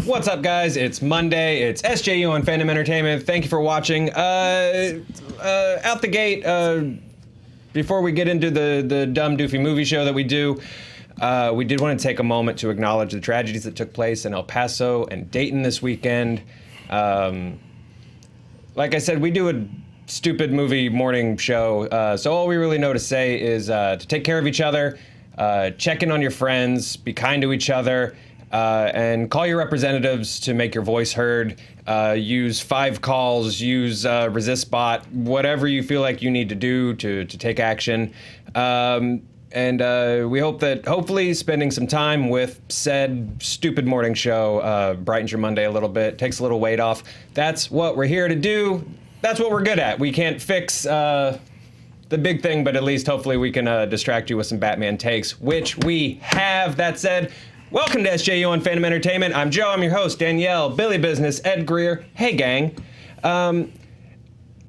What's up, guys? It's Monday. It's SJU on Fandom Entertainment. Thank you for watching. Out the gate, before we get into the dumb, doofy movie show that we do, we did want to take a moment to acknowledge the tragedies that took place in El Paso and Dayton this weekend. Like I said, we do a stupid movie morning show, so all we really know to say is to take care of each other, check in on your friends, be kind to each other, and call your representatives to make your voice heard. Use 5 calls, use ResistBot, whatever you feel like you need to do to take action. And we hope that hopefully spending some time with said stupid morning show brightens your Monday a little bit, takes a little weight off. That's what we're here to do. That's what we're good at. We can't fix the big thing, but at least hopefully we can distract you with some Batman takes, which we have. That said, welcome to SJU on Fandom Entertainment. I'm Joe, I'm your host. Danielle, Billy Business, Ed Greer. Hey, gang. I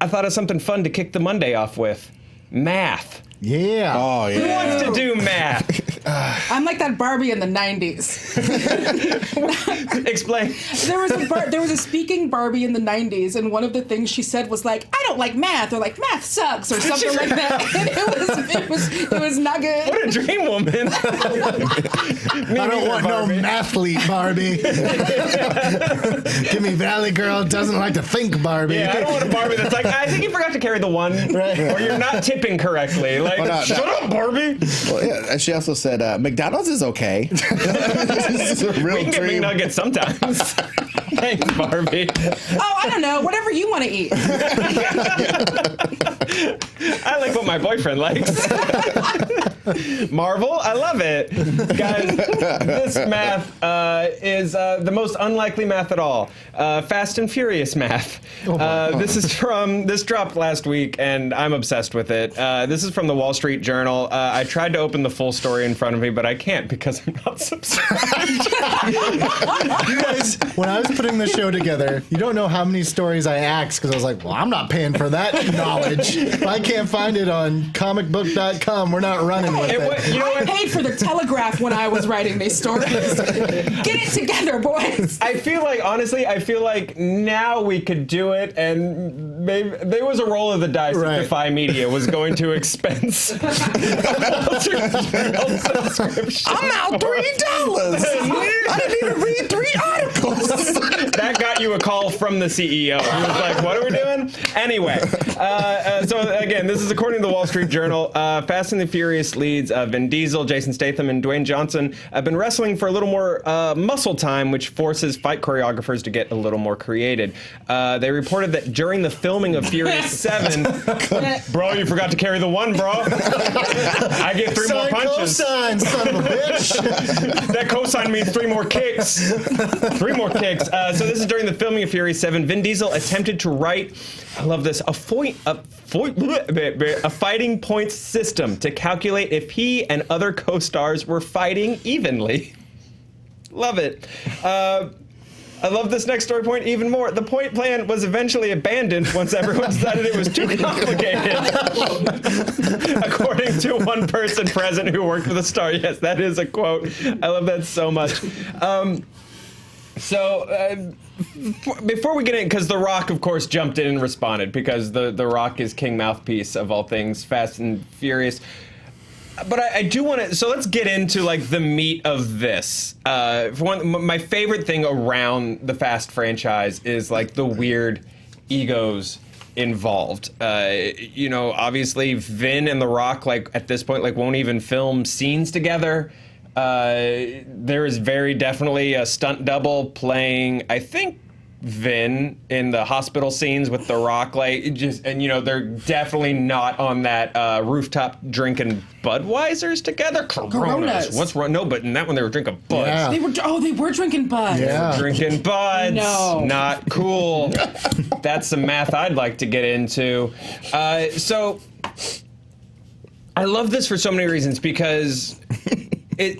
thought of something fun to kick the Monday off with. Math. Yeah. Oh, yeah. Who wants to do math? I'm like that Barbie in the 90s. Explain. There was a speaking Barbie in the 90s, and one of the things she said was like, "I don't like math," or like, "Math sucks," or something like that. And it was not good. What a dream woman. I don't want no mathlete Barbie. Give me Valley Girl doesn't like to think Barbie. Yeah, I don't want a Barbie that's like, I think you forgot to carry the one, Right. or you're not tipping correctly. Like, shut up, Barbie. Well, yeah, and she also said McDonald's is okay. This is a real We can get dream. McNuggets sometimes. Thanks, Barbie. Oh, I don't know. Whatever you want to eat. I like what my boyfriend likes. Marvel, I love it. Guys, this math is the most unlikely math at all. Fast and Furious math. This dropped last week, and I'm obsessed with it. This is from the Wall Street Journal. I tried to open the full story in front of me, but I can't because I'm not subscribed. You guys, when I was putting the show together, you don't know how many stories I axed because I was like, well, I'm not paying for that knowledge. If I can't find it on comicbook.com, we're not running with it. I paid for the Telegraph when I was writing these stories. Get it together, boys. I feel like now we could do it, and maybe there was a roll of the dice Right. that Defy Media was going to expense Wall Street Journal subscription. I'm out $3. I didn't even read 3 articles. That got you a call from the CEO. He was like, what are we doing? Anyway, so again, this is according to the Wall Street Journal. Fast and the Furious leads Vin Diesel, Jason Statham, and Dwayne Johnson have been wrestling for a little more muscle time, which forces fight choreographers to get a little more creative. They reported that during the filming of Furious 7, bro, you forgot to carry the one, bro. I get 3 more punches. Cosine, son of a bitch. That cosign means 3 more kicks. 3 more kicks. So this is during the filming of Furious 7. Vin Diesel attempted to write, I love this, a fighting points system to calculate if he and other co-stars were fighting evenly. Love it. I love this next story point even more. The point plan was eventually abandoned once everyone decided it was too complicated. According to one person present who worked for the star. Yes, that is a quote. I love that so much. Before we get in, because The Rock, of course, jumped in and responded, because the Rock is king mouthpiece of all things Fast and Furious. But I do want to, so let's get into like the meat of this. For one, my favorite thing around the Fast franchise is like the weird egos involved. Obviously Vin and The Rock, like at this point, like won't even film scenes together. There is very definitely a stunt double playing, I think, Vin in the hospital scenes with The Rock, they're definitely not on that rooftop drinking Budweisers together. Coronas. What's wrong? No, but in that one they were drinking Buds. Yeah. They were drinking Bud. Yeah. Drinking Buds. No. Not cool. That's some math I'd like to get into. So I love this for so many reasons, because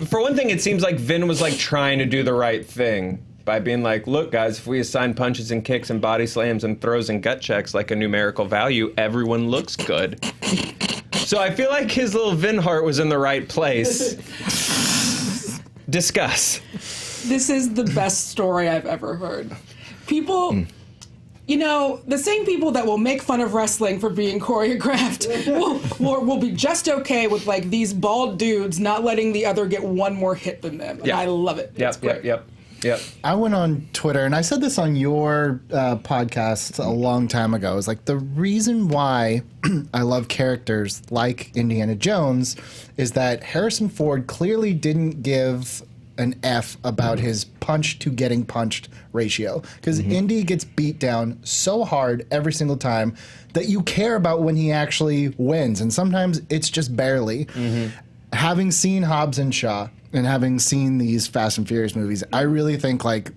for one thing, it seems like Vin was like trying to do the right thing by being like, look, guys, if we assign punches and kicks and body slams and throws and gut checks like a numerical value, everyone looks good. So I feel like his little Vin heart was in the right place. Discuss. This is the best story I've ever heard. People, you know, the same people that will make fun of wrestling for being choreographed will be just okay with like these bald dudes not letting the other get one more hit than them. And I love it. It's great. Yep. I went on Twitter, and I said this on your podcast a long time ago. It's like the reason why I love characters like Indiana Jones is that Harrison Ford clearly didn't give an F about his punch to getting punched ratio. Because Indy gets beat down so hard every single time that you care about when he actually wins. And sometimes it's just barely. Having seen Hobbs and Shaw, and having seen these Fast and Furious movies, I really think like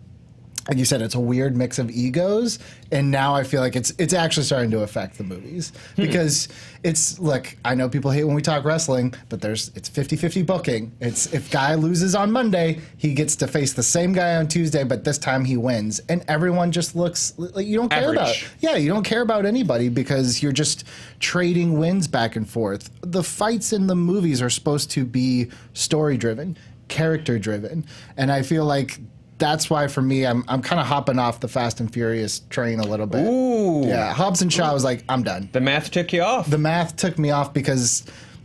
you said, it's a weird mix of egos, and now I feel like it's actually starting to affect the movies because it's look. I know people hate when we talk wrestling, but it's 50-50 booking. It's if guy loses on Monday, he gets to face the same guy on Tuesday, but this time he wins, and everyone just looks like you don't care about. Yeah, you don't care about anybody because you're just trading wins back and forth. The fights in the movies are supposed to be story driven, character driven, and I feel like that's why for me I'm kind of hopping off the Fast and Furious train a little bit. Ooh. Yeah, Hobbs and Shaw was like, I'm done. The math took you off. The math took me off because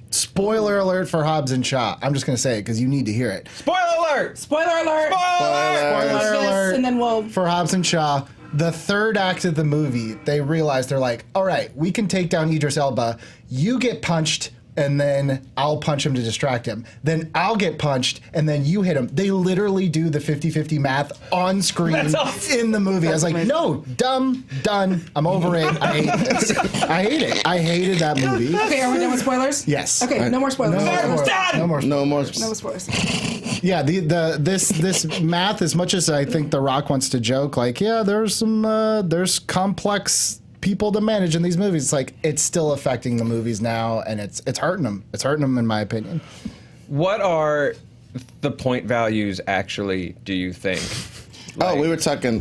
spoiler alert for Hobbs and Shaw. I'm just going to say it because you need to hear it. Spoiler alert! Spoiler alert! Spoiler alert. And then we'll for Hobbs and Shaw. The third act of the movie, they realize they're like, all right, we can take down Idris Elba. You get punched, and then I'll punch him to distract him. Then I'll get punched, and then you hit him. They literally do the 50-50 math on screen in the movie. I was like, no, dumb, done. I'm over it. I hate this. I hate it. I hated that movie. Okay, are we done with spoilers? Yes. Okay, no more spoilers. No more. No spoilers. Yeah, this math, as much as I think The Rock wants to joke, like, yeah, there's complex people to manage in these movies. It's like it's still affecting the movies now, and it's hurting them. It's hurting them, in my opinion. What are the point values actually? Do you think? Like, we were talking.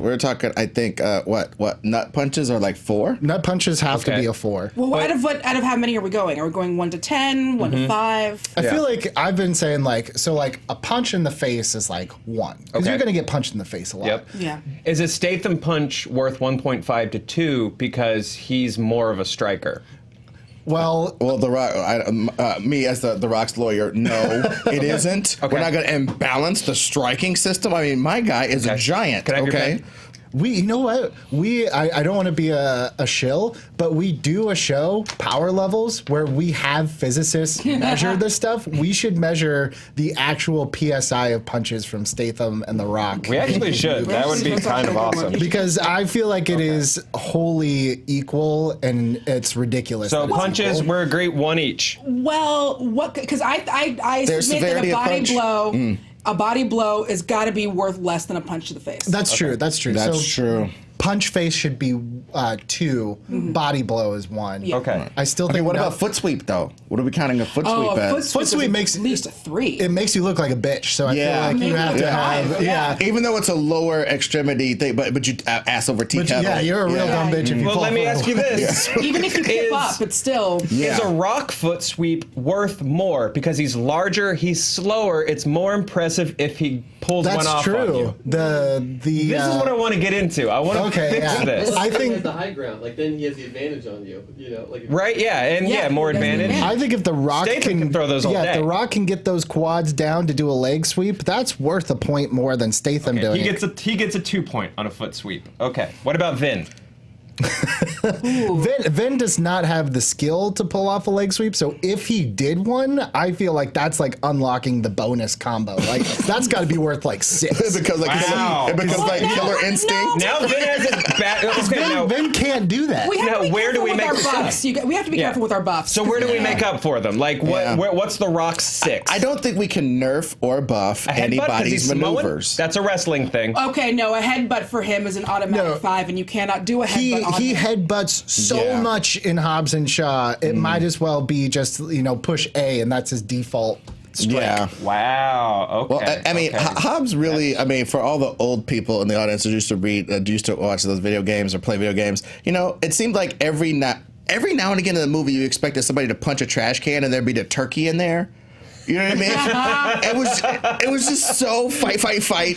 I think what nut punches are like 4. Nut punches have to be a 4. Well, out of how many are we going? Are we going 1 to 10, 1 to 5? I feel like I've been saying like a punch in the face is like 1 because you're gonna get punched in the face a lot. Yep. Yeah. Is a Statham punch worth 1.5 to 2 because he's more of a striker? Well, The Rock. Me as the Rock's lawyer, no, it isn't. Okay. We're not going to imbalance the striking system. I mean, my guy is a giant. Can I have your pen? you know what? I don't want to be a shill, but we do a show, Power Levels, where we have physicists measure this stuff. We should measure the actual PSI of punches from Statham and The Rock. We actually should. That would be kind of awesome. Because I feel like it is wholly equal, and it's ridiculous. So that it's punches, equal. we're agreed 1 each. Well, what? Because I There's submit that severity a of body punch. blow. A body blow has got to be worth less than a punch to the face. That's true. That's true. That's so true. Punch face should be 2. Body blow is 1. Yeah. Okay. I still Okay, think. what no- about foot sweep though? What are we counting a foot Oh, sweep a as? foot Foot sweep sweep is makes at least a 3. It makes you look like a bitch. So I Yeah. feel like you Maybe have to a have. five, Yeah. Even though it's a lower extremity thing, but you ass over tea But kettle. yeah, you're a real dumb bitch if you Well, fall let me for ask you it. this. Even if you kip Is- up, it's still. Is a Rock foot sweep worth more because he's larger, he's slower, it's more impressive if he pulls one That's off on true. you? The This is what I want to get into. I want to Okay, fix yeah. this. I I think- think the high ground, like then he has the advantage on you. You know, like Right? Yeah, and Yeah, more he does advantage. advantage. I think if The Rock Statham can throw those all if day. The Rock can get those quads down to do a leg sweep, that's worth a point more than Statham doing He it. gets a 2 point on a foot sweep. Okay. What about Vin? Vin does not have the skill to pull off a leg sweep, so if he did one, I feel like that's like unlocking the bonus combo. Like that's got to be worth like 6. because like Wow. it becomes like No, killer no. instinct. Now Vin has a bad. Okay, now. Vin can't do that. We have Now, to be where do careful we with make our the buffs. We have to be Yeah. careful with our buffs. So where do we make up for them? Like Yeah. what's the Rock's 6? I don't think we can nerf or buff A headbutt 'cause he's anybody's Samoan? maneuvers. That's a wrestling thing. Okay, no, a headbutt for him is an automatic No. 5, and you cannot do a He headbutt on him. headbutts so Yeah. much in Hobbs and Shaw. It might as well be just push A, and that's his default strike. Yeah. Wow. Okay. Well, I mean, okay. Hobbs really. I mean, for all the old people in the audience who used to watch those video games or play video games, it seemed like every now and again in the movie you expected somebody to punch a trash can and there'd be the turkey in there. You know what I mean? It was just so fight, side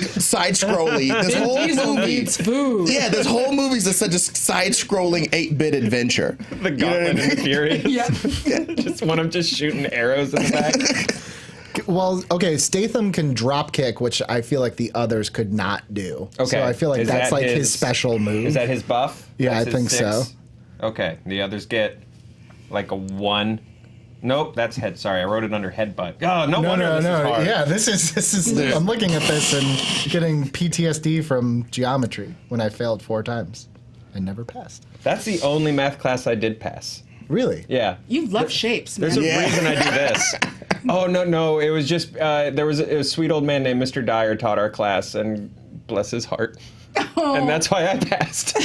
scrolly. This whole Diesel movie needs food. Yeah, this whole movie is such a side scrolling 8-bit adventure. The Gauntlet and the Fury. Yep. Just one of just shooting arrows in the back. Well, okay, Statham can drop kick, which I feel like the others could not do. Okay. So I feel like Is that's that like his special move. Is that his buff? Yeah, That's I his think 6? so. Okay, the others get like a 1. Nope, that's head. Sorry, I wrote it under headbutt. Oh, no wonder this is hard. Yeah, this is. I'm looking at this and getting PTSD from geometry when I failed 4 times. I never passed. That's the only math class I did pass. Really? Yeah. You love shapes, man. There's a reason I do this. Oh, no. It was just, there was a sweet old man named Mr. Dyer taught our class, and bless his heart. And that's why I passed.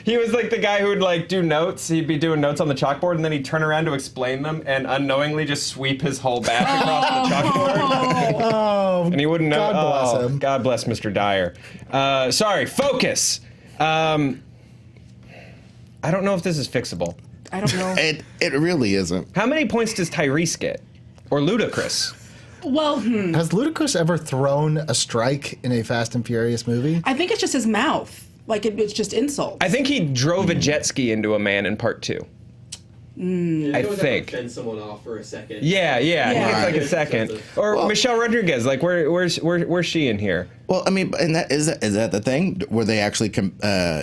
He was like the guy who would like do notes. He'd be doing notes on the chalkboard, and then he'd turn around to explain them, and unknowingly just sweep his whole back across the chalkboard. Oh, And he wouldn't know. God bless him. God bless Mr. Dyer. Sorry, focus. I don't know if this is fixable. I don't know. It really isn't. How many points does Tyrese get? Or Ludacris? Well, Has Ludacris ever thrown a strike in a Fast and Furious movie? I think it's just his mouth. Like, it's just insults. I think he drove a jet ski into a man in part 2. Yeah, I you always have to think. fend someone off for a second. Yeah. He Yeah. gets like a second. Or Michelle Rodriguez, like where's she in here? Well, I mean, and is that the thing? Were they actually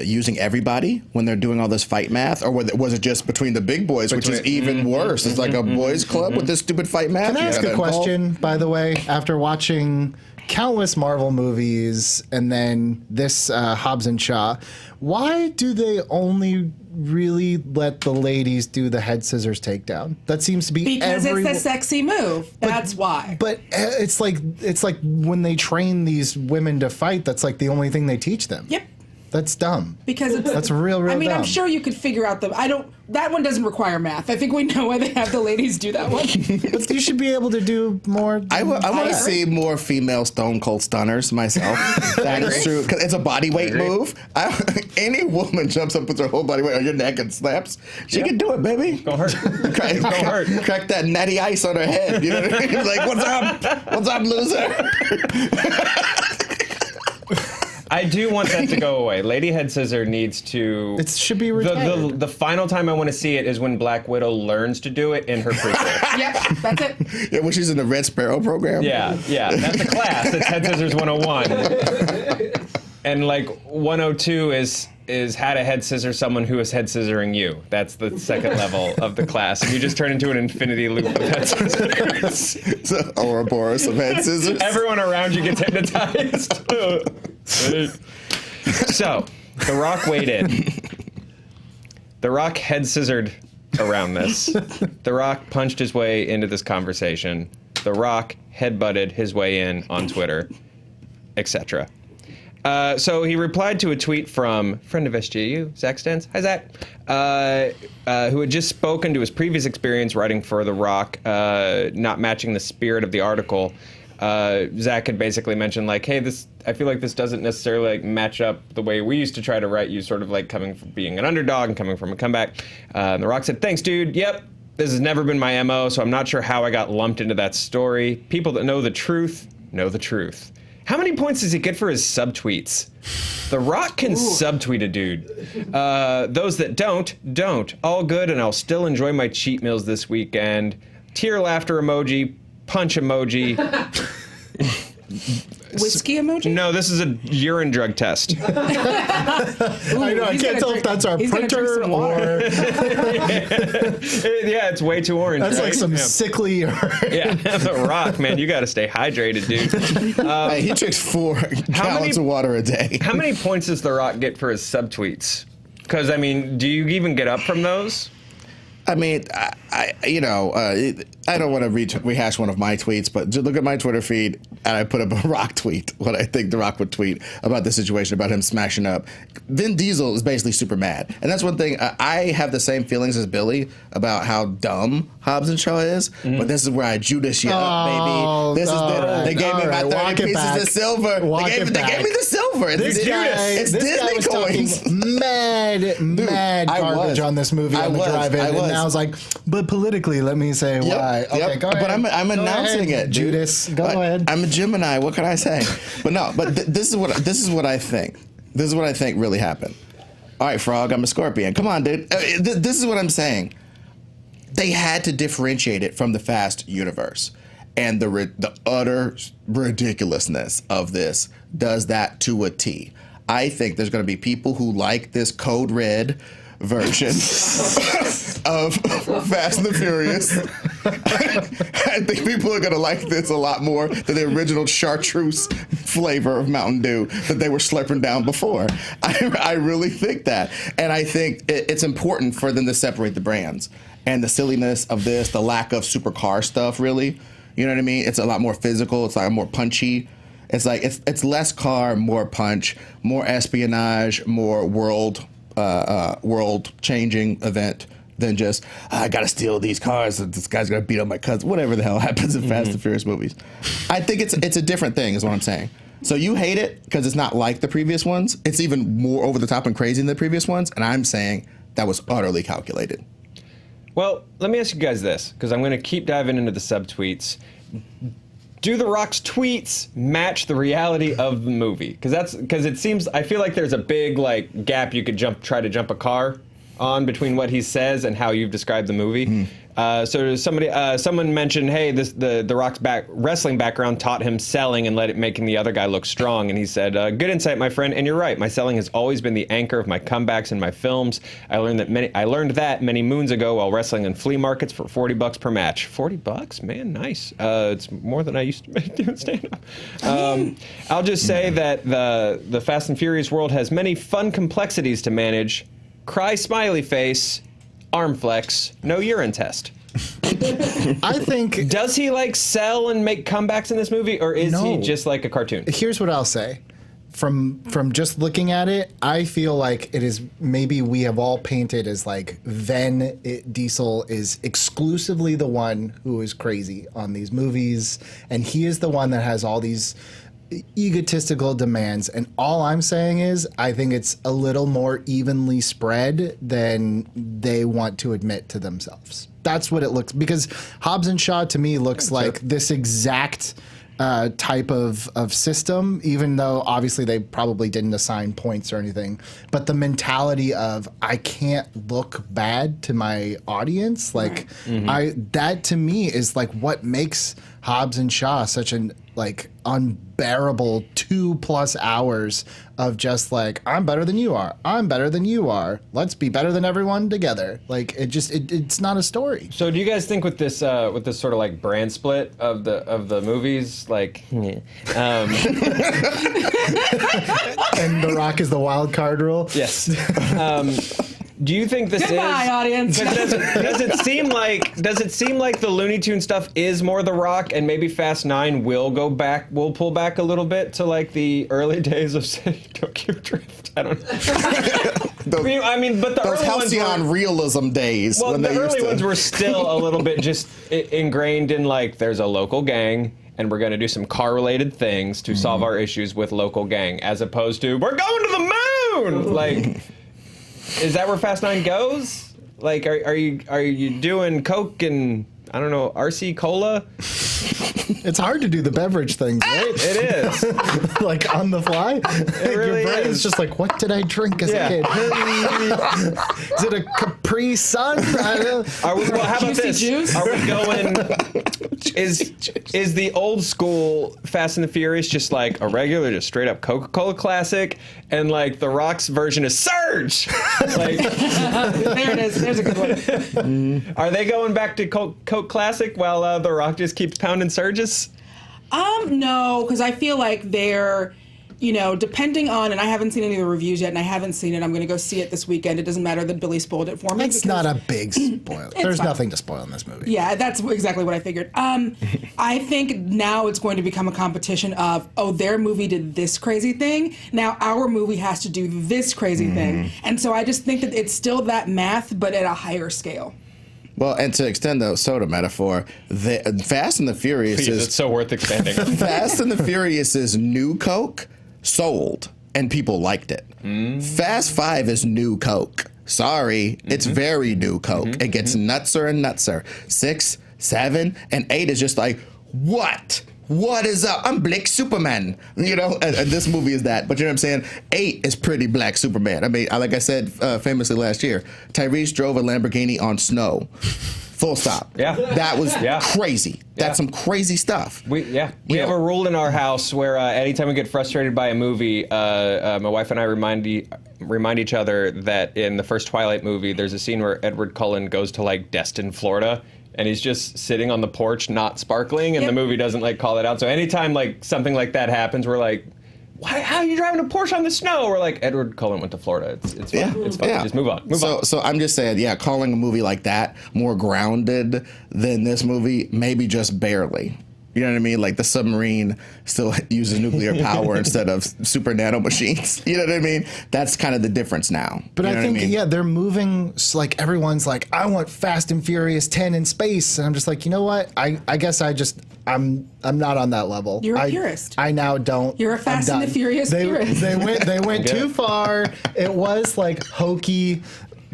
using everybody when they're doing all this fight math, or was it just between the big boys, which is even worse? It's like a boys' club with this stupid fight math. Can I ask a question, by the way? After watching countless Marvel movies and then this Hobbs and Shaw, why do they only really let the ladies do the head scissors takedown? That seems to be because it's a sexy move. That's why. But it's like when they train these women to fight, that's like the only thing they teach them. Yep. That's dumb. Because it's That's real I mean, dumb. I'm sure you could figure out that one doesn't require math. I think we know why they have the ladies do that one. But you should be able to do more. I want to agree. see more female Stone Cold Stunners myself. That is true, because it's a body weight move. Any woman jumps up, puts her whole body weight on your neck and slaps. She can do it, baby. Don't hurt. Crack, Don't hurt. crack that natty ice on her head. You know what I mean? Like, what's up, loser? I do want that to go away. Lady Head Scissor needs to. It should be retired. The final time I want to see it is when Black Widow learns to do it in her prequel. Yep, that's it. Yeah, when she's in the Red Sparrow program. Yeah. That's a class. It's Head Scissors 101. And like 102 is how to head scissor someone who is head scissoring you. That's the second level of the class. And you just turn into an infinity loop of head scissors. So, Ouroboros of head scissors. Everyone around you gets hypnotized. So, The Rock weighed in. The Rock head scissored around this. The Rock punched his way into this conversation. The Rock headbutted his way in on Twitter, etc. So he replied to a tweet from friend of SJU, Zach Stens. Hi, Zach. Who had just spoken to his previous experience writing for The Rock, not matching the spirit of the article. Zach had basically mentioned, like, hey, I feel like this doesn't necessarily like match up the way we used to try to write you, sort of like coming from being an underdog and coming from a comeback. And The Rock said, thanks, dude. Yep. This has never been my MO, so I'm not sure how I got lumped into that story. People that know the truth know the truth. How many points does he get for his subtweets? The Rock can subtweet a dude. Those that don't. All good, and I'll still enjoy my cheat meals this weekend. Tear laughter emoji, punch emoji. Whiskey emoji? No, this is a urine drug test. I know. I can't tell if that's our printer or. Yeah, it's way too orange. That's right? like some Yeah. sickly. Yeah, The Rock, man, you got to stay hydrated, dude. Hey, he drinks 4 gallons of water a day. How many points does The Rock get for his subtweets? Because, I mean, do you even get up from those? I mean, I don't want to rehash one of my tweets, but just look at my Twitter feed, and I put up a Rock tweet, what I think The Rock would tweet about the situation, about him smashing up. Vin Diesel is basically super mad. And that's one thing, I have the same feelings as Billy about how dumb Hobbs and Shaw is, but this is where I Judas you up, baby. This is they gave me my 30 pieces of silver. They gave me the silver. This guy was coins. talking mad I garbage was. on this movie on the drive-in, and I was like, but politically, let me say why. Okay, go ahead. But I'm Go announcing ahead, it, dude. Judas. Go ahead. I'm a Gemini. What can I say? But no. But this is what I think. This is what I think really happened. All right, Frog. I'm a Scorpion. Come on, dude. This is what I'm saying. They had to differentiate it from the Fast universe, and the utter ridiculousness of this does that to a T. I think there's going to be people who like this Code Red version of Fast and the Furious. I think people are going to like this a lot more than the original chartreuse flavor of Mountain Dew that they were slurping down before. I really think that. And I think it's important for them to separate the brands. And the silliness of this, the lack of supercar stuff, really. You know what I mean? It's a lot more physical. It's like more punchy. It's like it's less car, more punch, more espionage, more world changing event than just I gotta steal these cars. This guy's gonna beat up my cousin. Whatever the hell happens in Fast and Furious movies. I think it's a different thing, is what I'm saying. So you hate it because it's not like the previous ones. It's even more over the top and crazy than the previous ones. And I'm saying that was utterly calculated. Well, let me ask you guys this, because I'm going to keep diving into the subtweets. Do The Rock's tweets match the reality of the movie? Because it seems, I feel like there's a big like gap you could try to jump a car on between what he says and how you've described the movie. So someone mentioned, hey, the Rock's wrestling background taught him selling and making the other guy look strong. And he said, good insight, my friend. And you're right. My selling has always been the anchor of my comebacks in my films. I learned that many moons ago while wrestling in flea markets for $40 per match. $40, man, nice. It's more than I used to make doing stand-up. I'll just say that the Fast and Furious world has many fun complexities to manage. Cry smiley face, arm flex, no urine test. I think. Does he like sell and make comebacks in this movie, or is he just like a cartoon? Here's what I'll say. From just looking at it, I feel like it is maybe we have all painted as like Diesel is exclusively the one who is crazy on these movies, and he is the one that has all these egotistical demands. And all I'm saying is I think it's a little more evenly spread than they want to admit to themselves. That's what it looks, because Hobbs and Shaw to me looks like this exact type of system, even though obviously they probably didn't assign points or anything. But the mentality of I can't look bad to my audience, like that to me is like what makes Hobbs and Shaw such an like unbearable 2+ hours of just like I'm better than you are, I'm better than you are, let's be better than everyone together. Like it's not a story. So do you guys think with this sort of like brand split of the movies, like And The Rock is the wild card rule? yes. Do you think this Goodbye, audience. Does it seem like the Looney Tune stuff is more The Rock, and maybe Fast 9 will pull back a little bit to like the early days of say Tokyo Drift? I don't know. I mean, but the Those early ones halcyon realism days. well, when the they used early to. ones were still a little bit just ingrained in like there's a local gang. And we're going to do some car-related things to solve our issues with local gang, as opposed to we're going to the moon. Like, is that where Fast 9 goes? Like, are you doing Coke and I don't know RC Cola? It's hard to do the beverage things, right? It is. Like on the fly. really Your brain is. is just like, what did I drink as a kid? Is it a Capri Sun? I don't Are we, well, how about Juicy this? juice? Are we going? Is the old school Fast and the Furious just like a regular, just straight up Coca-Cola classic, and like The Rock's version is Surge? Like, There it is. There's a good one. are they going back to Coke Classic while The Rock just keeps pounding Surges? No, because I feel like they're, depending on, and I haven't seen any of the reviews yet, and I haven't seen it. I'm going to go see it this weekend. It doesn't matter that Billy spoiled it for me. It's not a big spoiler. There's fine. nothing to spoil in this movie. Yeah, that's exactly what I figured. I think now it's going to become a competition of, their movie did this crazy thing. Now our movie has to do this crazy thing. And so I just think that it's still that math, but at a higher scale. Well, and to extend the soda metaphor, Fast and the Furious Please, is it's so worth expanding. Fast and the Furious is new Coke sold and people liked it. Fast 5 is new Coke. Sorry, it's very new Coke. It gets nutser and nutser. 6, 7, and 8 is just like, what? What is up? I'm Black Superman. You know, and this movie is that. But you know what I'm saying? 8 is pretty Black Superman. I mean, like I said famously last year, Tyrese drove a Lamborghini on snow. Full stop. Yeah. That was crazy. That's some crazy stuff. We have a rule in our house where anytime we get frustrated by a movie, my wife and I remind each other that in the first Twilight movie, there's a scene where Edward Cullen goes to like Destin, Florida, and he's just sitting on the porch, not sparkling, and the movie doesn't like call it out. So anytime like something like that happens, we're like, how are you driving a Porsche on the snow? We're like, Edward Cullen went to Florida. It's fine. It's fine. Just move on. Move on. So I'm just saying, calling a movie like that more grounded than this movie, maybe just barely. You know what I mean? Like the submarine still uses nuclear power instead of super nano machines. You know what I mean? That's kind of the difference now. But you know I think, what I mean? they're moving, like everyone's like, I want Fast and Furious 10 in space. And I'm just like, you know what? I guess I'm not on that level. You're a purist. I now don't. You're a Fast and the Furious purist. They went too far. It was like hokey,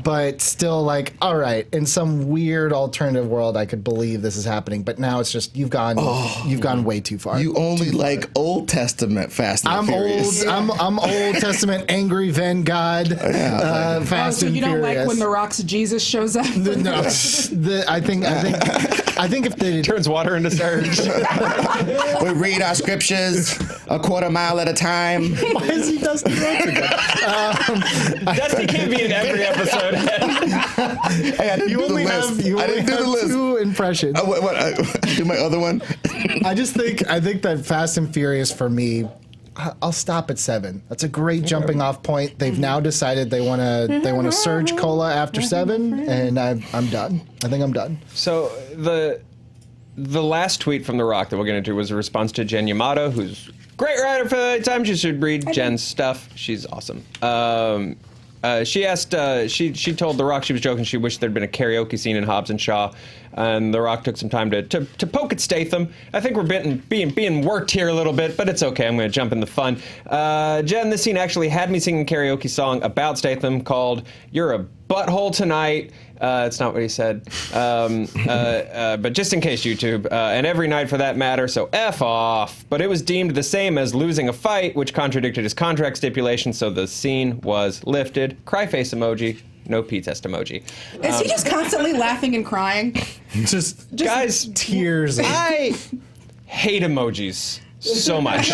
but still like, all right, in some weird alternative world, I could believe this is happening. But now it's just you've gone way too far. You only like Old Testament Fast and Furious. I'm Old Testament angry Van God. Fast so and you don't Furious. like when The Rock's Jesus shows up? No, I think if they Turns water into surge. We read our scriptures a quarter mile at a time. why is he Dusty Rhodes again? Dusty can't be in every episode. Hey, I didn't do the list. I didn't do the list. 2 impressions. Do my other one? I think that Fast and Furious for me, I'll stop at 7. That's a great jumping off point. They've now decided they want to surge cola after 7, and I'm done. I think I'm done. So the last tweet from The Rock that we're going to do was a response to Jen Yamato, who's a great writer for the Times. You should read Jen's stuff. She's awesome. She asked, she told The Rock she was joking. She wished there'd been a karaoke scene in Hobbs and Shaw, and The Rock took some time to poke at Statham. I think we're being worked here a little bit, but it's okay. I'm going to jump in the fun. Jen, this scene actually had me singing a karaoke song about Statham called "You're a Butthole Tonight." It's not what he said, but just in case, YouTube, and every night for that matter, so F off. But it was deemed the same as losing a fight, which contradicted his contract stipulation, so the scene was lifted. Cry face emoji, no pee test emoji. Is he just constantly laughing and crying? Just Guys, tears. I hate emojis so much.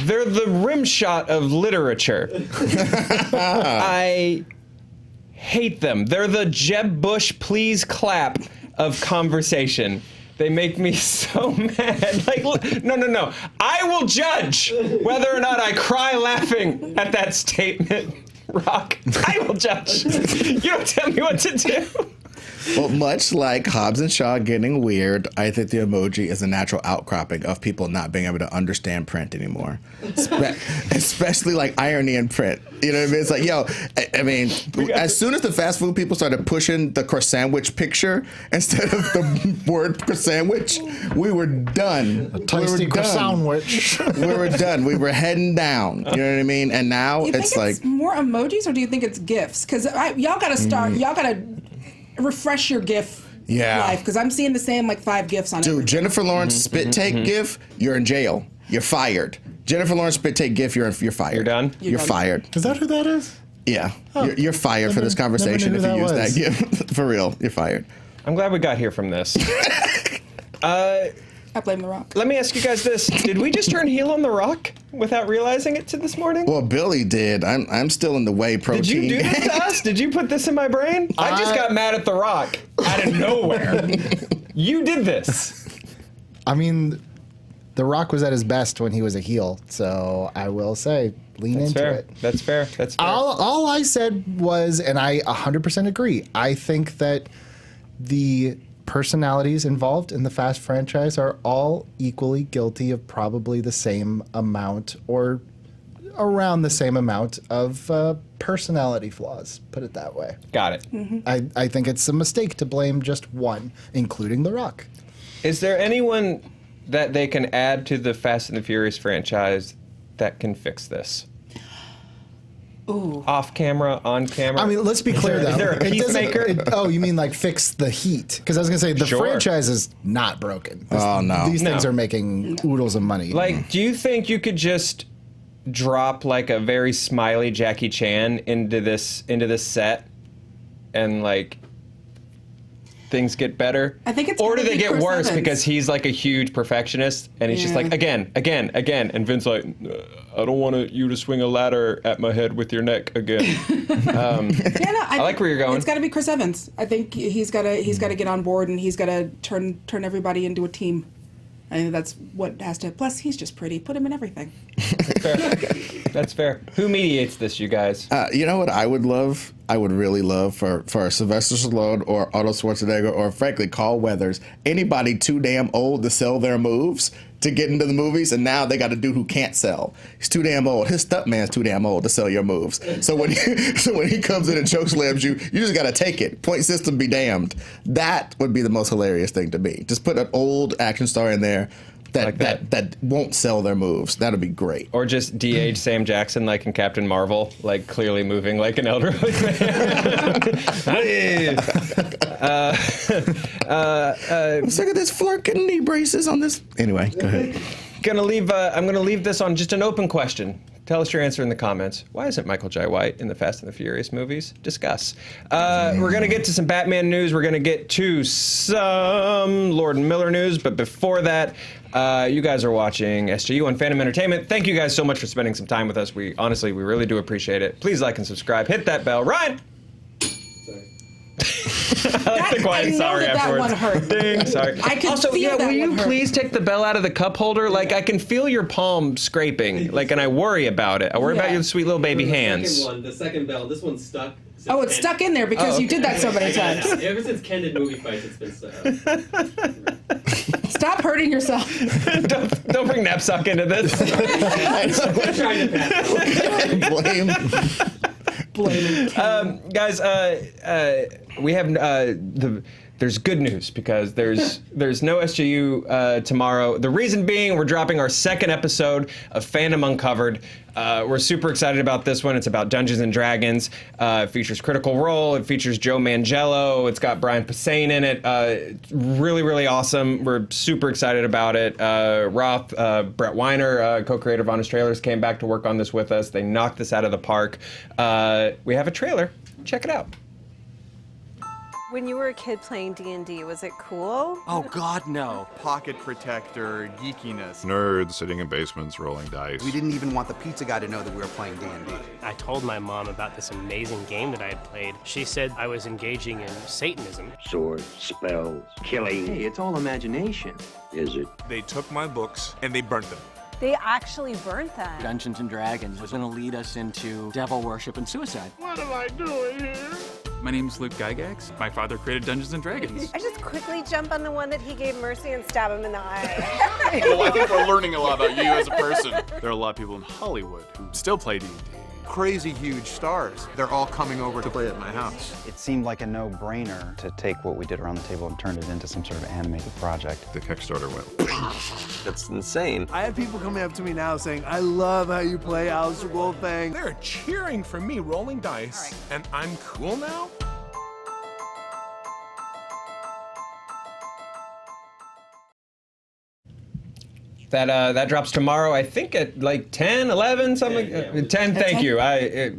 They're the rim shot of literature. I hate them. They're the Jeb Bush please clap of conversation. They make me so mad. Like, no. I will judge whether or not I cry laughing at that statement, Rock. I will judge. You don't tell me what to do. Well, much like Hobbs and Shaw getting weird, I think the emoji is a natural outcropping of people not being able to understand print anymore. Especially like irony in print. You know what I mean? It's like, I mean, as soon as the fast food people started pushing the croissant picture instead of the word croissant, we were done. Tasty croissant. We were done. We were heading down. You know what I mean? And now You think it's like more emojis, or do you think it's GIFs? Because y'all got to start. Y'all got to refresh your GIF life, because I'm seeing the same like 5 GIFs on it. Dude, Jennifer Lawrence spit take GIF, you're in jail. You're fired. Jennifer Lawrence spit take GIF, you're fired. You're done? You're fired. Is that who that is? Yeah. You're fired for this conversation if you use that GIF. For real, you're fired. I'm glad we got here from this. I blame The Rock. Let me ask you guys this. Did we just turn heel on The Rock without realizing it to this morning? Well, Billy did. I'm still in the whey protein. Did you do this to us? Did you put this in my brain? I just got mad at The Rock out of nowhere. You did this. I mean, The Rock was at his best when he was a heel, so I will say, lean into it. That's fair. That's fair. All I said was, and I 100% agree, I think that the personalities involved in the Fast franchise are all equally guilty of probably the same amount or around the same amount of personality flaws, put it that way. Got it. I think it's a mistake to blame just one, including The Rock. Is there anyone that they can add to the Fast and the Furious franchise that can fix this? Ooh. Off camera, on camera? I mean, let's be clear though. Is there a It doesn't- peacemaker? oh, you mean like fix the heat? Because I was gonna say the Sure. franchise is not broken. Oh, no. These things No. are making oodles of money. Like, do you think you could just drop like a very smiley Jackie Chan into this set, and like things get better? I think it's or do gonna they be get Chris worse Evans. because he's like a huge perfectionist and he's just Yeah. like again, and Vince like, I don't want you to swing a ladder at my head with your neck again. Yeah, no, I like where you're going. It's got to be Chris Evans. I think he's got to get on board, and he's got to turn everybody into a team. I think that's what has to. Plus, he's just pretty. Put him in everything. Fair. That's fair. Who mediates this, you guys? You know what I would love? I would really love for Sylvester Stallone or Arnold Schwarzenegger or frankly Carl Weathers, anybody too damn old to sell their moves to get into the movies, and now they got a dude who can't sell. He's too damn old. His stuntman's too damn old to sell your moves. So when he comes in and chokeslams you, you just got to take it. Point system be damned. That would be the most hilarious thing to me. Just put an old action star in there Like that. that won't sell their moves. That'd be great. Or just de-age Sam Jackson like in Captain Marvel, like clearly moving like an elderly man. Let's look at this flirting knee braces on this. Anyway, go ahead. I'm gonna leave this on just an open question. Tell us your answer in the comments. Why isn't Michael J. White in the Fast and the Furious movies? Discuss. We're going to get to some Batman news. We're going to get to some Lord and Miller news. But before that, you guys are watching SJU on Fandom Entertainment. Thank you guys so much for spending some time with us. We really do appreciate it. Please like and subscribe. Hit that bell. Ryan! I like the quiet I know sorry that afterwards. one hurt. Ding, sorry. I can also, feel yeah, that will you one hurt. please take the bell out of the cup holder? Like, I can feel your palm scraping, like, and I worry about it. I worry about Yeah. your sweet little baby hands. The second bell, this one's stuck. since Oh, it's Ken- stuck in there because you did that so many times. Ever since Ken did movie fights, it's been stuck. Stop hurting yourself. don't bring Knapsack into this. I'm trying to pass out. Blame. Guys, we have there's good news because there's no SJU tomorrow. The reason being, we're dropping our second episode of Fandom Uncovered. We're super excited about this one. It's about Dungeons and Dragons. It features Critical Role. It features Joe Manganiello. It's got Brian Posehn in it. It's really, really awesome. We're super excited about it. Brett Weiner, co-creator of Honest Trailers, came back to work on this with us. They knocked this out of the park. We have a trailer. Check it out. When you were a kid playing D&D, was it cool? Oh God, no. Pocket protector, geekiness. Nerds sitting in basements rolling dice. We didn't even want the pizza guy to know that we were playing D&D. I told my mom about this amazing game that I had played. She said I was engaging in Satanism. Swords, spells, killing. Hey, it's all imagination. Is it? They took my books and they burnt them. They actually burnt them. Dungeons and Dragons was going to lead us into devil worship and suicide. What am I doing here? My name's Luke Gygax. My father created Dungeons and Dragons. I just quickly jump on the one that he gave Mercy and stab him in the eye. Well, I think we're learning a lot about you as a person. There are a lot of people in Hollywood who still play D&D. Crazy huge stars. They're all coming over to play at my house. It seemed like a no-brainer to take what we did around the table and turn it into some sort of animated project. The Kickstarter went. That's insane. I have people coming up to me now saying, I love how you play Alistair Wolfang. They're cheering for me rolling dice, and I'm cool now? That drops tomorrow, I think at like 10, 11, something. 10, thank you. I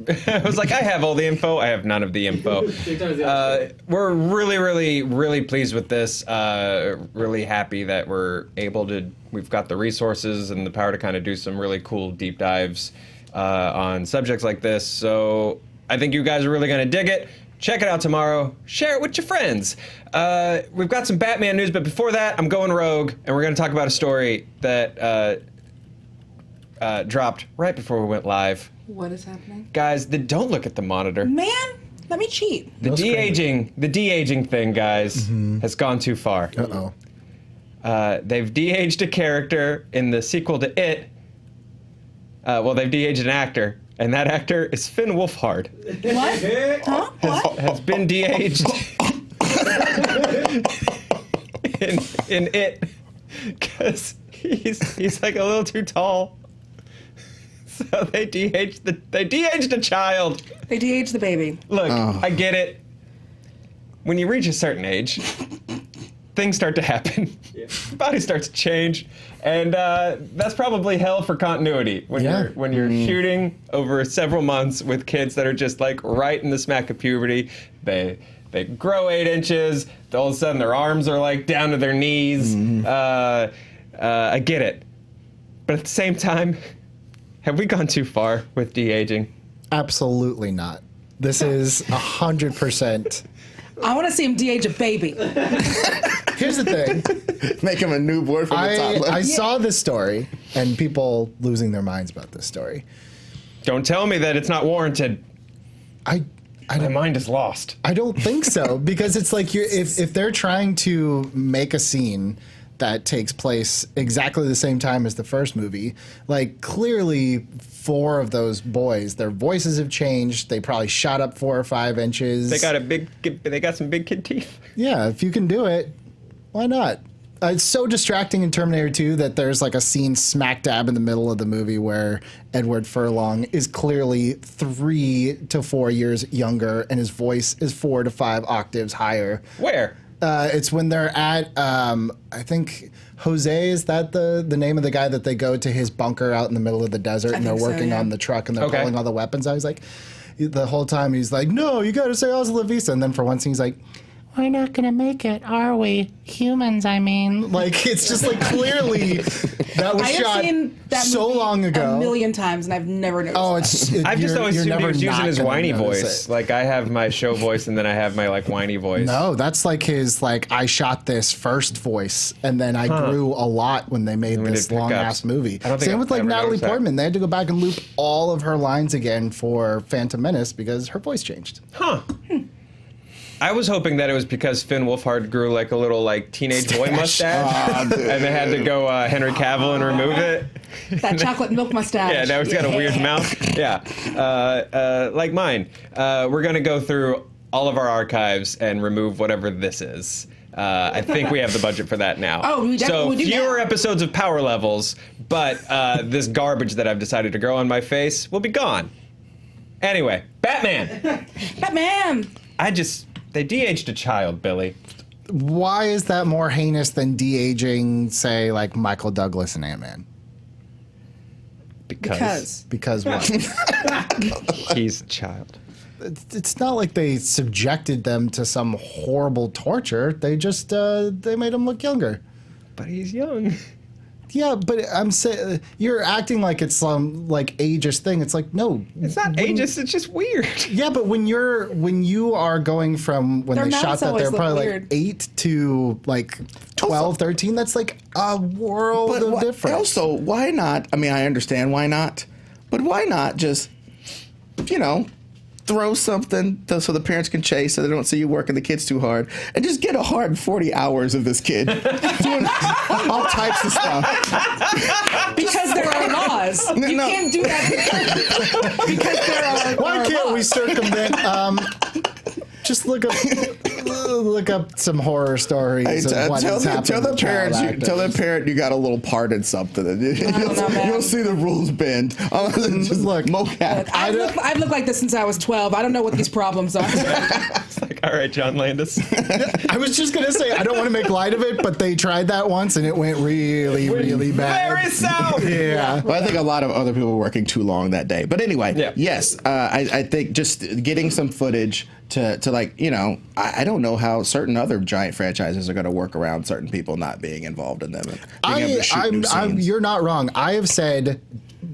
was like, I have all the info. I have none of the info. We're really, really, really pleased with this. Really happy that we've got the resources and the power to kind of do some really cool deep dives on subjects like this. So I think you guys are really going to dig it. Check it out tomorrow. Share it with your friends. We've got some Batman news, but before that, I'm going rogue, and we're going to talk about a story that dropped right before we went live. What is happening? Guys, don't look at the monitor. Man, let me cheat. The de-aging thing, guys, has gone too far. Uh-oh. They've de-aged a character in the sequel to It. They've de-aged an actor. And that actor is Finn Wolfhard. What? Huh? What? Has been de-aged in it because he's like a little too tall. So they de-aged a child. They de-aged the baby. Look, I get it. When you reach a certain age, things start to happen. Yeah. Body starts to change, and that's probably hell for continuity when you're shooting over several months with kids that are just like right in the smack of puberty. They grow 8 inches. All of a sudden, their arms are like down to their knees. I get it, but at the same time, have we gone too far with de-aging? Absolutely not. This is 100%. I want to see him de-age a baby. Here's the thing. Make him a newborn from the toddler. I saw this story, and people losing their minds about this story. Don't tell me that it's not warranted. My mind is lost. I don't think so, because it's like if they're trying to make a scene that takes place exactly the same time as the first movie, like clearly 4 of those boys, their voices have changed. They probably shot up 4 or 5 inches. They got some big kid teeth. Yeah, if you can do it, why not? It's so distracting in Terminator 2 that there's like a scene smack dab in the middle of the movie where Edward Furlong is clearly 3 to 4 years younger and his voice is 4 to 5 octaves higher. Where? It's when they're at, I think, Jose, is that the name of the guy that they go to his bunker out in the middle of the desert and they're working on the truck and they're pulling all the weapons out? He's like, the whole time he's like, no, you got to say hasta la vista. And then for once he's like, we're not going to make it, are we? Humans, I mean. Like, it's just like clearly that was shot seen that so movie long ago. a million times, and I've never noticed. I've just always assumed he was using his whiny voice. Like, I have my show voice, and then I have my, like, whiny voice. No, that's like his, like, I shot this first voice, and then I grew a lot when they made this long-ass movie. Same with, like, Natalie Portman. They had to go back and loop all of her lines again for Phantom Menace because her voice changed. Huh. I was hoping that it was because Finn Wolfhard grew like a little like teenage boy mustache, and they had to go Henry Cavill and remove it. That chocolate milk mustache. Yeah, now he's got a weird mouth. Yeah, like mine. We're gonna go through all of our archives and remove whatever this is. I think we have the budget for that now. Oh, we definitely do. So fewer episodes of Power Levels, but this garbage that I've decided to grow on my face will be gone. Anyway, Batman. Batman. They de-aged a child, Billy. Why is that more heinous than de-aging, say, like Michael Douglas and Ant-Man? Because what? He's a child. It's not like they subjected them to some horrible torture. They just they made him look younger. But he's young. Yeah, but I'm saying you're acting like it's some like ageist thing. It's like no, it's not ageist. It's just weird. Yeah, but when you are going from when they shot that, they're probably like 8 to like 12, 13. That's like a world of difference. Also, why not? I mean, I understand why not, but why not just throw something so the parents can chase so they don't see you working the kids too hard and just get a hard 40 hours of this kid doing all types of stuff. Because there are laws. You can't do that because there are Why can't we circumvent just look up some horror stories of what has happened. Tell the parent you got a little part in something. You'll see the rules bend. Look, I've looked like this since I was 12. I don't know what these problems are. It's like, all right, John Landis. I was just going to say, I don't want to make light of it, but they tried that once and it went really, really bad. Very south. Yeah. Well, I think a lot of other people were working too long that day. But anyway, yes, I think just getting some footage to like, I don't know how certain other giant franchises are going to work around certain people not being involved in them. You're not wrong. I have said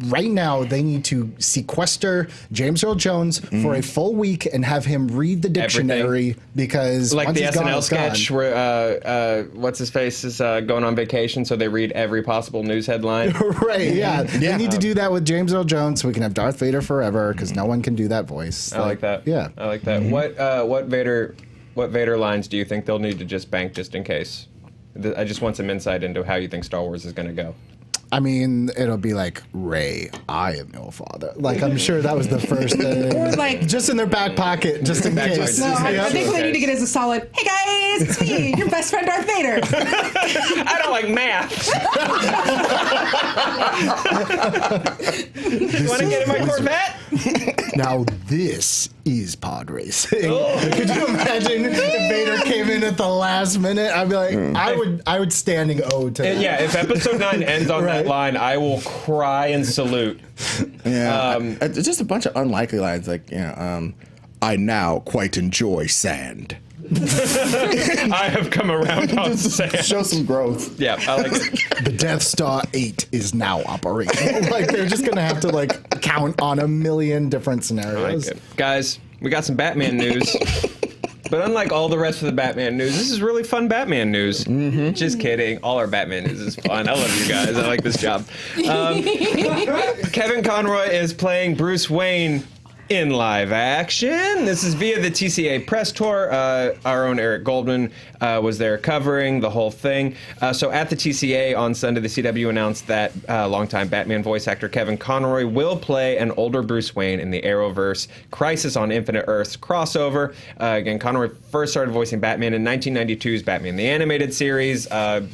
right now they need to sequester James Earl Jones for a full week and have him read the dictionary because like once the he's gone, SNL sketch where what's his face is going on vacation, so they read every possible news headline. Right? Yeah. They need to do that with James Earl Jones so we can have Darth Vader forever because no one can do that voice. I like that. Yeah, I like that. What Vader lines do you think they'll need to just bank just in case? I just want some insight into how you think Star Wars is going to go. I mean, it'll be like, Ray, I am your father. Like, I'm sure that was the first thing. Or like, just in their back pocket, just in case. No, I think what they need to get is a solid, hey guys, it's me, your best friend Darth Vader. I don't like math. You want to get in my Corvette? Now this is pod racing. Could you imagine if Vader came in at the last minute? I'd be like, I would standing O to that. Yeah, if episode 9 ends on that line, I will cry and salute. Yeah, it's just a bunch of unlikely lines, like, I now quite enjoy sand. I have come around on sand. Show some growth. Yeah, I like it. The Death Star 8 is now operational. Like, they're just gonna have to like count on a million different scenarios. I like it. Guys, we got some Batman news. But unlike all the rest of the Batman news, this is really fun Batman news. Mm-hmm. Just kidding. All our Batman news is fun. I love you guys. I like this job. Kevin Conroy is playing Bruce Wayne in live action. This is via the TCA press tour. Our own Eric Goldman was there covering the whole thing. So at the TCA on Sunday, the CW announced that longtime Batman voice actor Kevin Conroy will play an older Bruce Wayne in the Arrowverse Crisis on Infinite Earths crossover. Again, Conroy first started voicing Batman in 1992's Batman the Animated Series.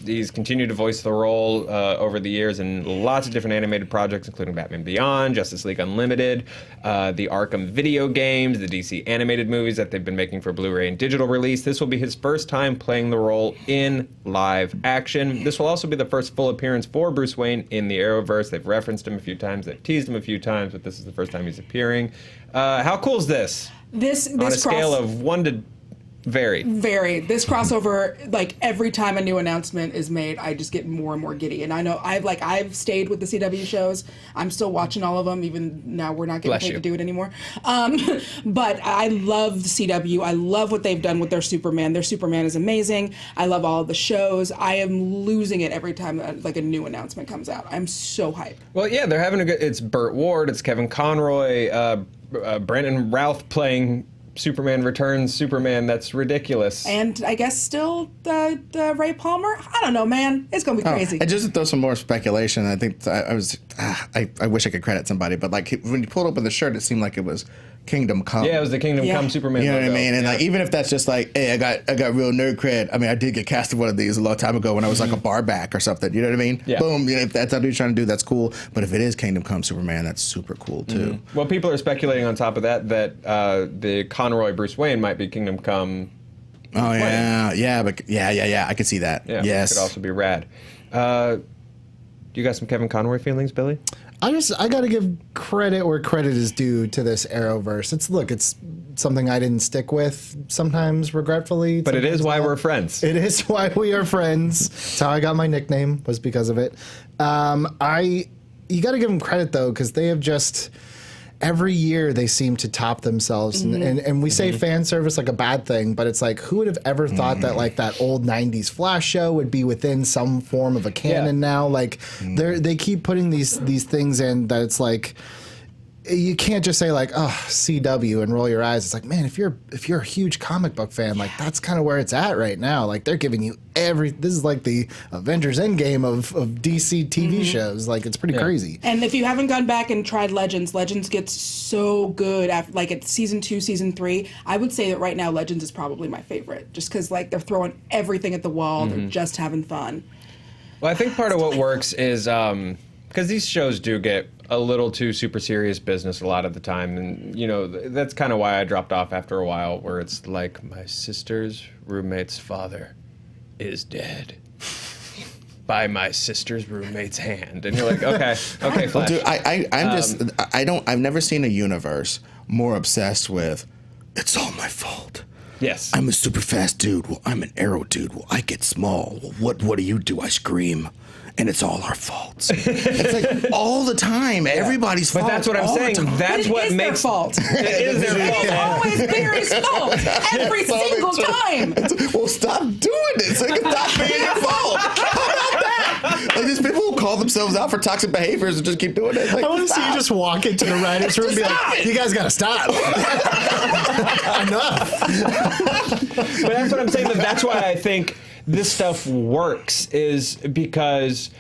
He's continued to voice the role over the years in lots of different animated projects, including Batman Beyond, Justice League Unlimited, the Arkham video games, the DC animated movies that they've been making for Blu-ray and digital release. This will be his first time playing the role in live action. This will also be the first full appearance for Bruce Wayne in the Arrowverse. They've referenced him a few times, they've teased him a few times, but this is the first time he's appearing. How cool is this? This on a scale of 1 to very. This crossover, like every time a new announcement is made, I just get more and more giddy. And I know I've stayed with the CW shows. I'm still watching all of them, even now we're not getting paid to do it anymore. But I love the CW. I love what they've done with their Superman. Their Superman is amazing. I love all of the shows. I am losing it every time like a new announcement comes out. I'm so hyped. Well, yeah, they're having a good. It's Burt Ward. It's Kevin Conroy. Brandon Routh playing Superman Returns Superman. That's ridiculous. And I guess still the Ray Palmer. I don't know, man. It's gonna be crazy. And just to throw some more speculation, I think I wish I could credit somebody, but like when you pulled open the shirt, it seemed like it was Kingdom Come. Yeah, it was the Kingdom Come Superman. You know logo. what I mean? And like even if that's just like, hey, I got real nerd cred. I mean, I did get cast in one of these a long time ago when I was like a bar back or something. You know what I mean? Yeah. Boom. If that's what you're trying to do, that's cool. But if it is Kingdom Come Superman, that's super cool too. Mm-hmm. Well, people are speculating on top of that the Conroy Bruce Wayne might be Kingdom Come. Oh yeah, yeah, but yeah. I could see that. Yeah, yes, it could also be rad. You got some Kevin Conroy feelings, Billy? I got to give credit where credit is due to this Arrowverse. It's something I didn't stick with sometimes, regretfully. But it is why we're friends. It is why we are friends. It's how I got my nickname, was because of it. You got to give them credit though, because they have just every year they seem to top themselves, and we say fan service like a bad thing, but it's like, who would have ever thought that like that old 90s Flash show would be within some form of a canon now? Like they keep putting these things in that it's like, you can't just say like, oh, CW and roll your eyes. It's like, man, if you're a huge comic book fan, like that's kind of where it's at right now. Like they're giving you this is like the Avengers Endgame of DC TV shows. Like it's pretty crazy. And if you haven't gone back and tried Legends gets so good after like at season 2, season 3. I would say that right now Legends is probably my favorite, just because like they're throwing everything at the wall. They're just having fun. Well, I think part of what works is because these shows do get a little too super serious business a lot of the time, and you know that's kind of why I dropped off after a while, where it's like, my sister's roommate's father is dead by my sister's roommate's hand, and you're like, okay, Flash. Well, dude, I've never seen a universe more obsessed with it's all my fault. Yes. I'm a super fast dude. Well, I'm an Arrow dude. Well, I get small. Well, what do you do? I scream. And it's all our faults. It's like all the time, everybody's fault. But that's what I'm saying. That's what makes their fault. It is their fault. It's always Barry's fault every single time. Well, stop doing it. So it can stop being your fault. How about that? Like these people who call themselves out for toxic behaviors and just keep doing it. Like, I want to see you just walk into the writers' room and be like, you guys got to stop. Enough. But that's what I'm saying. That's why I think this stuff works, is because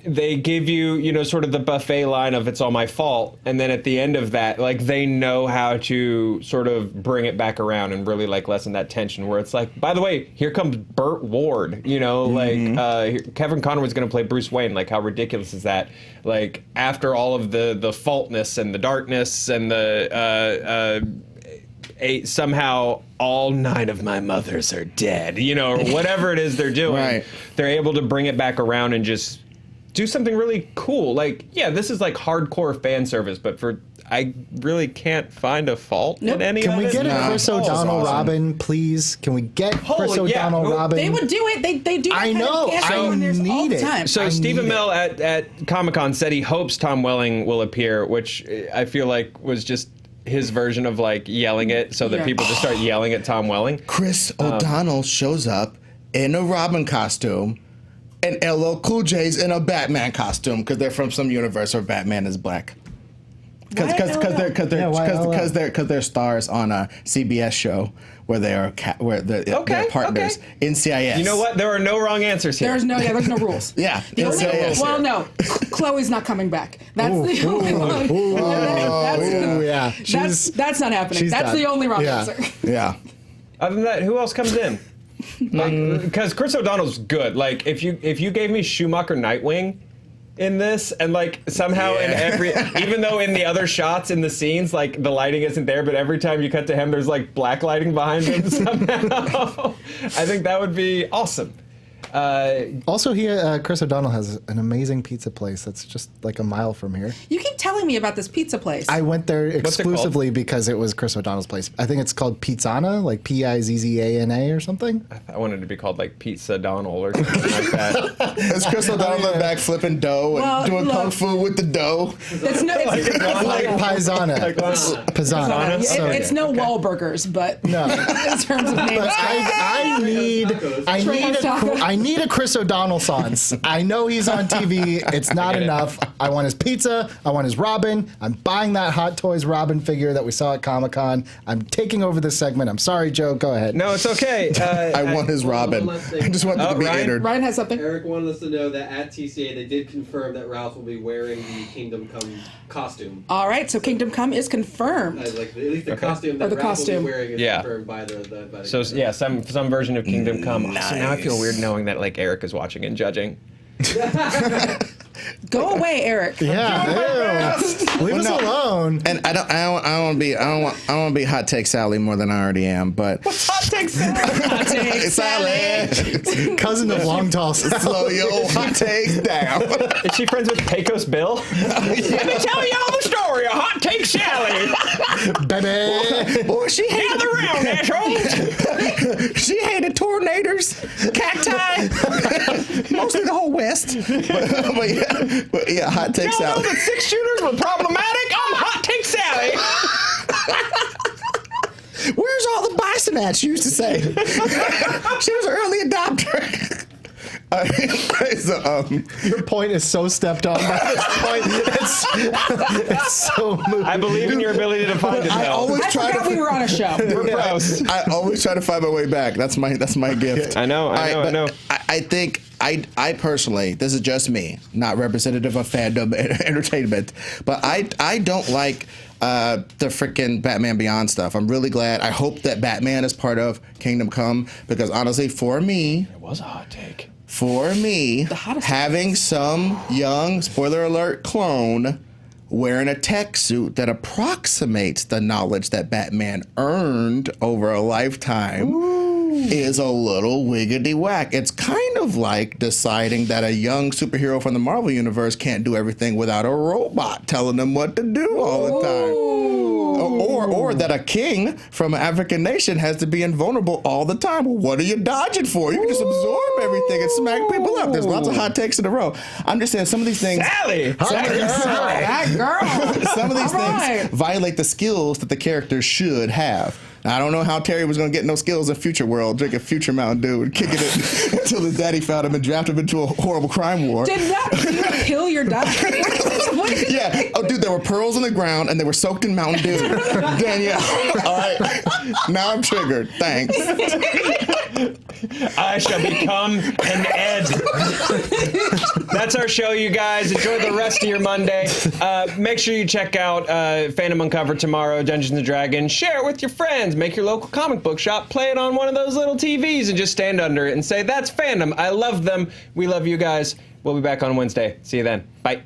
they give you, you know, sort of the buffet line of "it's all my fault," and then at the end of that, like they know how to sort of bring it back around and really like lessen that tension. Where it's like, by the way, here comes Burt Ward. You know, like Kevin Conroy's going to play Bruce Wayne. Like, how ridiculous is that? Like, after all of the faultness and the darkness and the somehow all 9 of my mothers are dead. You know, or whatever it is they're doing, Right. They're able to bring it back around and just do something really cool. Like, yeah, this is like hardcore fan service, but I really can't find a fault in any Can of we it. get a Chris O'Donnell Robin, please? Can we get Chris O'Donnell Robin? They would do it. They do. I know. I need it. So Stephen Amell at Comic-Con said he hopes Tom Welling will appear, which I feel like was just his version of like yelling it so that people just start yelling at Tom Welling. Chris O'Donnell shows up in a Robin costume, and LL Cool J's in a Batman costume because they're from some universe where Batman is black. Because they're stars on a CBS show where they're partners in CIS. You know what? There are no wrong answers here. There's no rules. Yeah. The only, NCIS. well, no, Chloe's not coming back. That's the only that's not happening. She's That's done. the only wrong Yeah. answer. Yeah. Other than that, who else comes in? Because Chris O'Donnell's good. Like, if you gave me Schumacher Nightwing in this, and like somehow in every, even though in the other shots in the scenes, like the lighting isn't there, but every time you cut to him, there's like black lighting behind him somehow. I think that would be awesome. Also, Chris O'Donnell has an amazing pizza place that's just like a mile from here. You keep telling me about this pizza place. I went there What's it exclusively because it was Chris O'Donnell's place. I think it's called Pizzana, like Pizzana or something. I wanted it to be called like Pizza Donnell or something like that. Is Chris O'Donnell in the back flipping dough and doing kung fu with the dough? It's no, like Pizzana. Pizzana. It's no Wahlburgers, but no. In terms of names. But I need a Chris O'Donnell sans. I know he's on TV. It's not enough. I want his pizza. I want his Robin. I'm buying that Hot Toys Robin figure that we saw at Comic-Con. I'm taking over this segment. I'm sorry, Joe. Go ahead. No, it's okay. I want his Robin. I just want them to be entered. Ryan has something. Eric wanted us to know that at TCA they did confirm that Ralph will be wearing the Kingdom Come costume. All right, so Kingdom Come is confirmed. Like at least the costume that Ralph will be wearing is confirmed by the So yeah, some version of Kingdom Come. Nice. So now I feel weird knowing that like Eric is watching and judging. Go away, Eric. Yeah, leave us alone. And I don't want to be Hot Take Sally more than I already am. But what's Hot Take Sally? Hot Take Sally, cousin of Long Tall Sally. Slow your hot takes down. Is she friends with Pecos Bill? Let me tell you all the story of Hot Take Sally. Baby, boy, she hated gather around, assholes. She hated tornadoes, cacti, mostly the whole West. But yeah, Hot Take Sally. Y'all know that 6-shooters were problematic? I'm Hot Take Sally. Where's all the bison at? She used to say. She was an early adopter. Your point is so stepped on by this point. It's so moving. I believe in your ability to find it. I forgot we were on a show. We're gross. I always try to find my way back. That's my gift. I know. I think I personally, this is just me, not representative of Fandom Entertainment, but I don't like the freaking Batman Beyond stuff. I'm really glad. I hope that Batman is part of Kingdom Come because honestly, for me, it was a hot take. For me, having some young, spoiler alert, clone wearing a tech suit that approximates the knowledge that Batman earned over a lifetime is a little wiggity whack. It's kind of like deciding that a young superhero from the Marvel Universe can't do everything without a robot telling them what to do all the time. Or that a king from an African nation has to be invulnerable all the time. Well, what are you dodging for? You can just absorb everything and smack people up. There's lots of hot takes in a row. I'm just saying some of these things... Sally! That girl! Some of these things violate the skills that the characters should have. Now, I don't know how Terry was going to get no skills in Future World, drinking Future Mountain Dew and kicking it until his daddy found him and drafted him into a horrible crime war. Did that kill your dad? Yeah. Oh, dude, there were pearls on the ground and they were soaked in Mountain Dew. Danielle. All right. Now I'm triggered. Thanks. I shall become an Ed. That's our show, you guys. Enjoy the rest of your Monday. Make sure you check out Fandom Uncovered tomorrow, Dungeons & Dragons. Share it with your friends. Make your local comic book shop play it on one of those little TVs and just stand under it and say, that's Fandom. I love them. We love you guys. We'll be back on Wednesday. See you then. Bye.